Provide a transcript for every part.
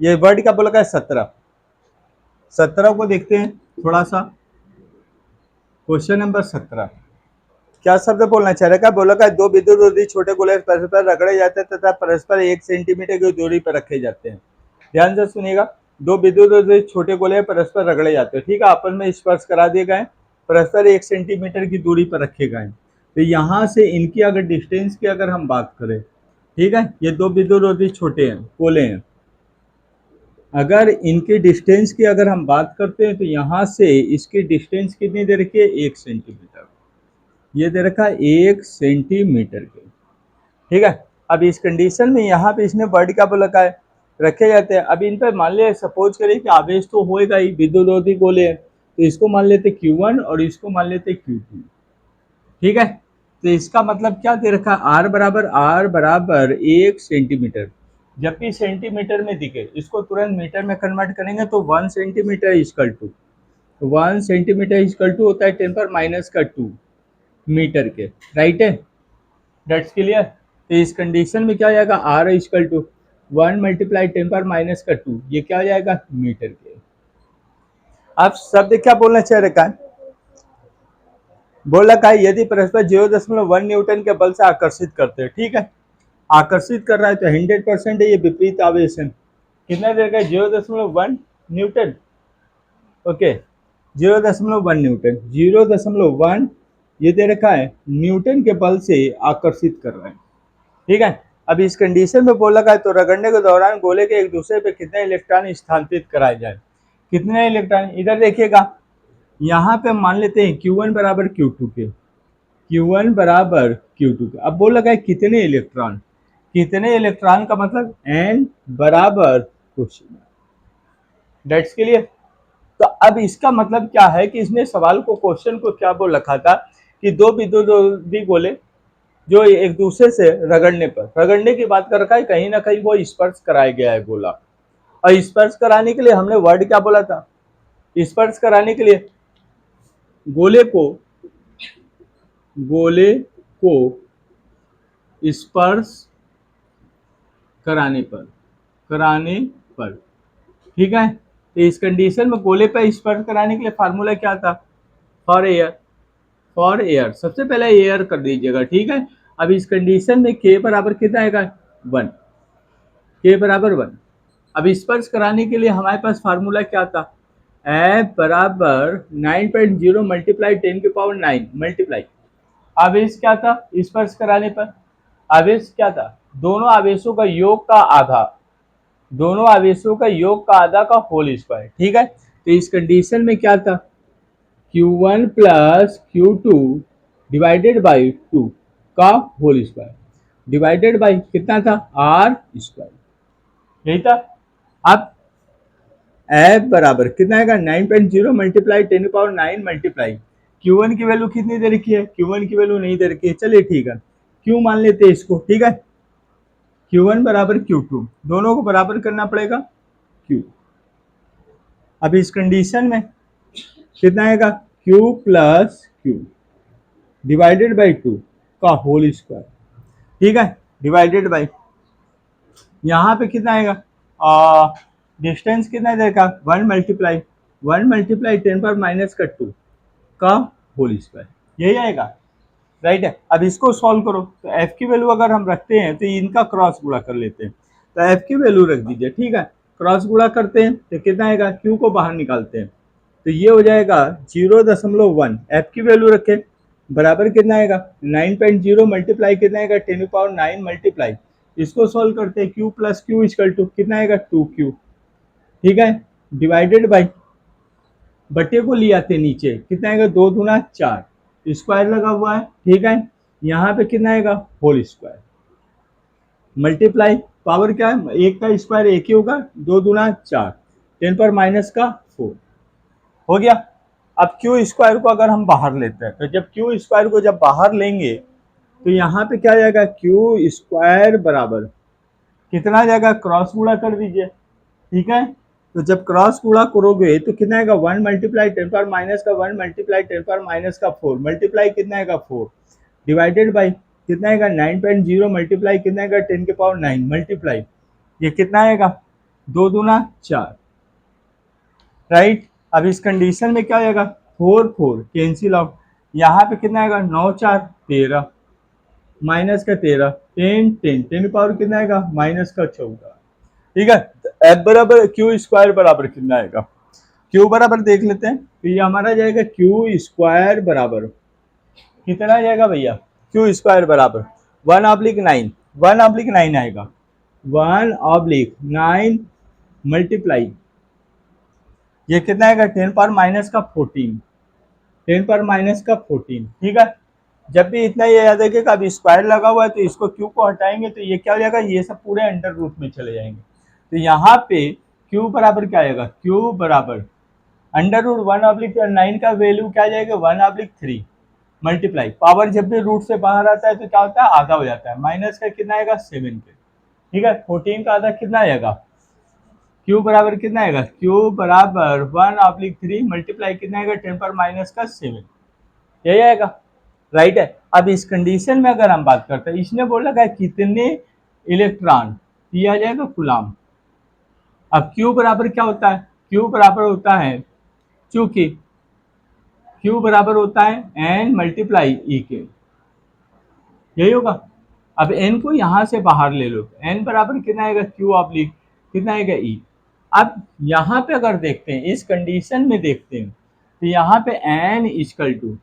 ये वर्ड क्या बोला है 17। 17 को देखते हैं थोड़ा सा। क्वेश्चन नंबर 17 क्या शब्द बोलना चाह रहा है? बोला का दो विद्युत रोधी छोटे गोले परस्पर रगड़े जाते हैं तथा परस्पर 1 सेंटीमीटर की दूरी पर रखे जाते हैं। ध्यान से सुनिएगा, दो विद्युत रोधी छोटे गोले परस्पर रगड़े जाते हैं, ठीक है, आपस में स्पर्श करा दिए गए, परस्पर 1 सेंटीमीटर की दूरी पर रखे गए। तो यहाँ से इनकी अगर डिस्टेंस की अगर हम बात करें, ठीक है, ये दो विद्युत रोधी छोटे हैं गोले हैं, अगर इनकी डिस्टेंस की अगर हम बात करते हैं तो यहाँ से इसकी डिस्टेंस कितनी दे रखी है? 1 सेंटीमीटर। ये दे रखा है 1 सेंटीमीटर के, ठीक है। अब इस कंडीशन में यहाँ पे इसने वर्ड क्या बोला है? रखे जाते हैं। अब इन पे मान ले सपोज करिए कि आवेश तो होएगा ही, विद्युत रोधी गोले हैं, तो इसको मान लेते Q1 और इसको मान लेते Q2, ठीक है। तो इसका मतलब क्या दे रखा है? R बराबर 1 सेंटीमीटर। जब भी सेंटीमीटर में दिखे इसको तुरंत मीटर में कन्वर्ट करेंगे तो 1 centimetre equal to 1 centimetre equal to होता है 10⁻⁻2 मीटर के, राइट है, दैट्स क्लियर। तो इस कंडीशन में क्या हो जाएगा? R इक्वल टू 1 मल्टीप्लाई 10⁻⁻2, ये क्या हो जाएगा? मीटर के। अब शब्द क्या बोलना चाह रखा है? बोला का यदि परस्पर 0.1 न्यूटन के बल से आकर्षित करते हैं, ठीक है, आकर्षित कर रहा है तो 100% है ये विपरीत आवेश है। कितना देर का? 0.1 न्यूटन, ओके, 0.1 न्यूटन, 0.1 ये दे रखा है न्यूटन के बल से आकर्षित कर रहा है, ठीक है। अब इस कंडीशन में बोला है तो रगड़ने के दौरान गोले के एक दूसरे पे कितने इलेक्ट्रॉन स्थानांतरित कराए जाए? कितने इलेक्ट्रॉन? इधर देखिएगा, यहाँ पे मान लेते हैं Q1 बराबर Q2 के, Q1 बराबर Q2 के। अब बोला है कितने इलेक्ट्रॉन, कितने इलेक्ट्रॉन का मतलब N बराबर कुछ, दैट्स क्लियर। तो अब इसका मतलब क्या है कि इसने सवाल को, क्वेश्चन को क्या बोल रखा था कि दो विद्युत रोधी गोले जो एक दूसरे से रगड़ने पर, रगड़ने की बात कर रखा है, कहीं ना कहीं वो स्पर्श कराया गया है गोला, और स्पर्श कराने के लिए हमने वर्ड क्या बोला था? स्पर्श कराने के लिए गोले को स्पर्श कराने पर, ठीक है। तो इस कंडीशन में गोले पर स्पर्श कराने के लिए फार्मूला क्या था? फॉर एयर, सबसे पहले एयर कर दीजिएगा, ठीक है। अब इस कंडीशन में K बराबर कितना आएगा? 1, K बराबर 1। अब स्पर्श कराने के लिए हमारे पास फार्मूला क्या था? F बराबर 9.0 मल्टीप्लाई 10⁹ मल्टीप्लाई आवेश क्या था स्पर्श कराने पर? आवेश क्या था? दोनों आवेशों का योग का आधा, दोनों आवेशों का योग का आधा का होल स्क्वायर, ठीक है। तो इस कंडीशन में क्या था? Q1 plus Q2 divided by 2 का होल स्क्वायर, डिवाइडेड बाई कितना था? R स्क्वायर, यही था। अब F बराबर कितना आएगा? 9.0 मल्टीप्लाई 10⁹ मल्टीप्लाई Q1 की वैल्यू कितनी दे रखी है? Q1 की वैल्यू नहीं दे रखी है, चलिए ठीक है, Q मान लेते हैं इसको, ठीक है। Q1 बराबर Q2, दोनों को बराबर करना पड़ेगा Q। अब इस कंडीशन में कितना आएगा? Q plus Q divided by 2 का होल स्क्वायर, ठीक है, डिवाइडेड बाई यहाँ पे कितना आएगा? डिस्टेंस कितना देगा? 1 मल्टीप्लाई 10⁻⁻2 का होल स्क्वायर, यही आएगा, राइट है। अब इसको सॉल्व करो तो F की वैल्यू अगर हम रखते हैं तो इनका क्रॉस गुणा कर लेते हैं, तो F की वैल्यू रख दीजिए, ठीक है, क्रॉस गुणा करते हैं तो कितना आएगा? Q को बाहर निकालते हैं तो ये हो जाएगा 0.1, F की वैल्यू रखें बराबर कितना आएगा? 9.0 मल्टीप्लाई कितना आएगा? 10⁹ मल्टीप्लाई, इसको सॉल्व करते हैं Q plus Q equal to कितना आएगा? 2Q, ठीक है, डिवाइडेड बाई बटे को ले आते नीचे, कितना आएगा? 2 दूना 4, स्क्वायर लगा हुआ है, ठीक है, यहाँ पे कितना आएगा? होल स्क्वायर, मल्टीप्लाई पावर क्या है? एक का स्क्वायर एक ही होगा, 2 दूना 4, 10⁻⁴ हो गया। अब क्यू स्क्वायर को अगर हम बाहर लेते हैं तो जब क्यू स्क्वायर को जब बाहर लेंगे तो यहाँ पे क्या जाएगा? क्यू स्क्वायर बराबर कितना आ जाएगा? क्रॉस गुणा कर दीजिए, ठीक है। तो जब क्रॉस गुणा करोगे तो कितना आएगा? 1 मल्टीप्लाई 10⁻⁻1 मल्टीप्लाई 10⁻⁴ मल्टीप्लाई कितना आएगा? 4 डिवाइडेड बाई कितना आएगा? 9.0 मल्टीप्लाई कितना आएगा? 10⁹ मल्टीप्लाई ये कितना आएगा? 2 दूना 4, राइट। अब इस कंडीशन में क्या हो जाएगा, 4 4 कैंसिल आउट, यहाँ पे कितना आएगा 9 4 13, माइनस का 13, 10 10 10 पावर कितना आएगा माइनस का 14, ठीक है। एफ बराबर क्यू स्क्वायर बराबर कितना आएगा, क्यू बराबर देख लेते हैं, तो ये हमारा जाएगा क्यू स्क्वायर बराबर कितना आ जाएगा भैया, क्यू स्क्वायर बराबर 1/9, 1/9 आएगा, 1/9 मल्टीप्लाई, ये कितना आएगा 10 पावर माइनस का 14, 10 पावर माइनस का 14, ठीक है। जब भी इतना ये याद रखिए कि अब स्क्वायर लगा हुआ है तो इसको क्यू को हटाएंगे तो ये क्या हो जाएगा, ये सब पूरे अंडर रूट में चले जाएंगे, तो यहाँ पे क्यू बराबर क्या आएगा, क्यू बराबर अंडर रूट 1/9 का वैल्यू क्या आ जाएगा 1/3 मल्टीप्लाई, पावर जब भी रूट से बाहर आता है तो क्या होता है आधा हो जाता है, माइनस का कितना आएगा 7 के, ठीक है। 14 का आधा कितना आएगा, क्यू बराबर कितना आएगा, क्यू बराबर 1/3 मल्टीप्लाई कितना आएगा 10 पर माइनस का 7, यही आएगा, राइट है। अब इस कंडीशन में अगर हम बात करते हैं, इसने बोला है कितने इलेक्ट्रॉन, ये आ जाएगा कूलाम। अब क्यू बराबर क्या होता है, क्यू बराबर होता है, चूंकि क्यू बराबर होता है एन मल्टीप्लाई ई के, यही होगा। अब एन को यहां से बाहर ले लो, एन बराबर कितना आएगा क्यू ऑब्लिक कितना आएगा ई। अब यहाँ पे अगर देखते हैं, इस कंडीशन में देखते हैं, तो यहाँ पे एन इजकल टू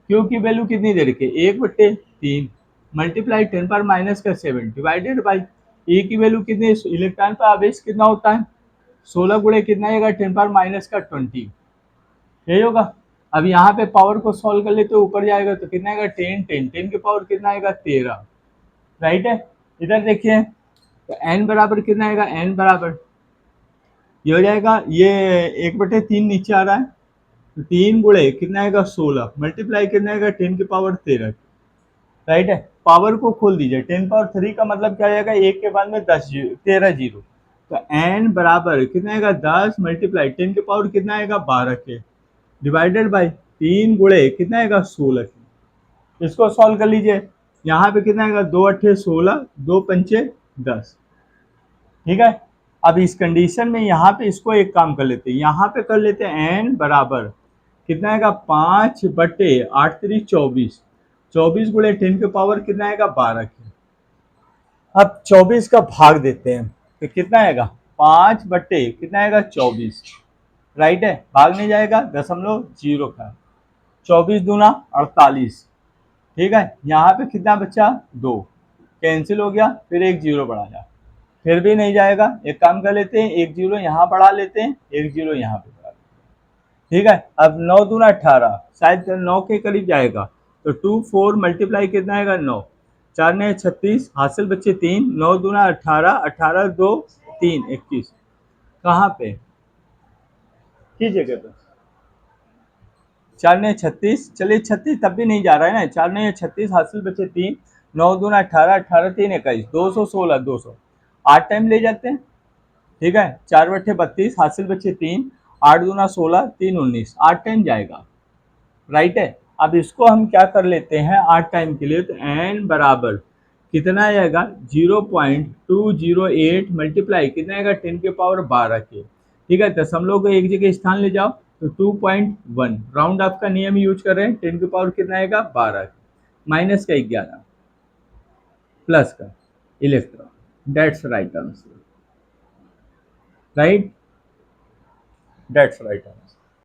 क्यू की वैल्यू कितनी दे रखी है 1/3 मल्टीप्लाई 10 पर माइनस का 7 डिवाइडेड बाई ए की वैल्यू कितनी, इलेक्ट्रॉन का आवेश कितना होता है 16 गुणे कितना आएगा 10 पर माइनस का 20, यही होगा। अब यहाँ पे पावर को सॉल्व कर ले तो ऊपर जाएगा तो कितना आएगा 10 10 10 की पावर कितना आएगा 13, राइट है। इधर देखिए तो एन बराबर कितना आएगा, एन बराबर ये हो जाएगा, ये 1/3 नीचे आ रहा है तो 3 गुणे कितना आएगा 16 मल्टीप्लाई कितना आएगा 10 की पावर 13, राइट है। पावर को खोल दीजिए, 10 पावर 3 का मतलब क्या आएगा, एक के बाद में 10 13 जीरो, तो एन बराबर कितना आएगा 10 मल्टीप्लाई 10 की पावर कितना आएगा 12 के डिवाइडेड बाई 3 गुणे कितना आएगा 16 के, इसको सॉल्व कर लीजिए। यहाँ पे कितना आएगा 2 अट्ठे 16 2 पंचे 10, ठीक है। अब इस कंडीशन में यहाँ पे इसको एक काम कर लेते हैं, यहाँ पे कर लेते हैं एन बराबर कितना आएगा 5/8 24, 24 गुणे 10 के पावर कितना आएगा 12 की। अब 24 का भाग देते हैं तो कितना आएगा 5 कितना आएगा 24, राइट है, भाग नहीं जाएगा 0.0 का, 24 दूना 48, ठीक है। यहाँ पे कितना बचा 2, कैंसिल हो गया, फिर एक जीरो बढ़ा जा, फिर भी नहीं जाएगा, एक काम कर लेते हैं एक जीरो यहाँ बढ़ा लेते हैं, एक जीरो यहाँ पे बढ़ा लेते हैं, ठीक है। अब 9 दूना 18, शायद 9 के करीब जाएगा तो 2 4 मल्टीप्लाई कितना आएगा 9, 4 ने 36, हासिल बच्चे 3, 9 दूना 18, 18 2 3 21, कहाँ पे किस जगह पे 4 ने 36, चलिए 36 तब भी नहीं जा रहा है ना, 4 ने 36 हासिल बचे 3, 9 दूना 18, 18 3 21, 216 200, 8 टाइम ले जाते हैं, ठीक है। 4/32 हासिल बचे 3, 8 दूना 16 3 19, 8 टाइम जाएगा, राइट है। अब इसको हम क्या कर लेते हैं 8 टाइम के लिए, तो एन बराबर कितना आएगा 0.208 मल्टीप्लाई कितना आएगा 10 के पावर 12 के, ठीक है। दशमलव को एक जगह स्थान ले जाओ तो 2.1, राउंड ऑफ का नियम यूज कर रहे हैं, 10 के पावर कितना आएगा 12, माइनस का 11 प्लस का electron, that's right answer, right, that's right answer.